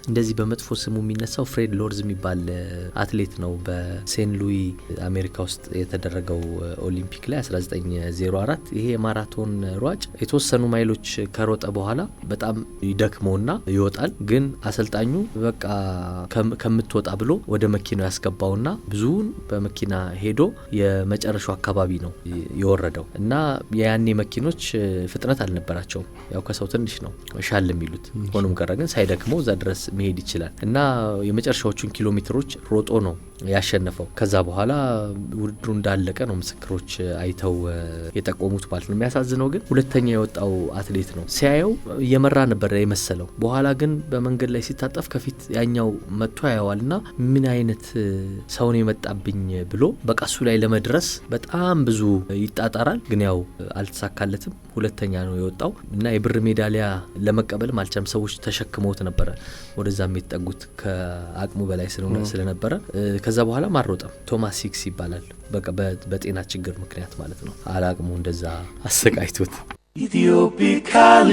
እንደዚህ በመጥፎ ስሙ የሚነሳው ፍሬድ ሎርዝ የሚባል አትሌት ነው። በሴን ሉዊ አሜሪካ ውስጥ የተደረገው ኦሊምፒክ ላይ 1904 ይሄ የማራቶን ሯጭ የተወሰኑ ማይሎች ከሮጠ በኋላ በጣም ይደክመውና ይወጣል። ግን አሰልጣኙ በቃ ከምትወጣ ብሎ ወደ መኪናው ያስገባውና ብዙውን በመኪና ሄዶ የመጨረሻው አካባቢ ነው የወረደው እና ያኔ መኪኖች ፍጥነት አልነበራቸውም። ያው ከሰው ትንሽ ነው ሻል የሚሉት። ሆኖም ቀረ ግን ሳይደክመው እዛ ድረስ መሄድ ይችላል እና የመጨረሻዎቹን ኪሎ ሜትሮች ሮጦ ነው ያሸነፈው። ከዛ በኋላ ውድድሩ እንዳለቀ ነው ምስክሮች አይተው የጠቆሙት ማለት ነው። የሚያሳዝነው ግን ሁለተኛ የወጣው አትሌት ነው። ሲያየው እየመራ ነበር የመሰለው። በኋላ ግን በመንገድ ላይ ሲታጠፍ ከፊት ያኛው መጥቶ ያየዋልና ምን አይነት ሰውን የመጣብኝ ብሎ በቃ እሱ ላይ ለመድረስ በጣም ብዙ ይጣጣራል። ግን ያው አልተሳካለትም። ሁለተኛ ነው የወጣው እና የብር ሜዳሊያ ለመቀበልም አልቻለም። ሰዎች ተሸክመውት ነበረ ወደዛም የተጠጉት ከአቅሙ በላይ ስለነበረ ከዛ በኋላ ማሮጠም። ቶማስ ሲክስ ይባላል። በቃ በጤና ችግር ምክንያት ማለት ነው። አላቅሙ እንደዛ አሰቃይቶት ኢትዮፒካሊ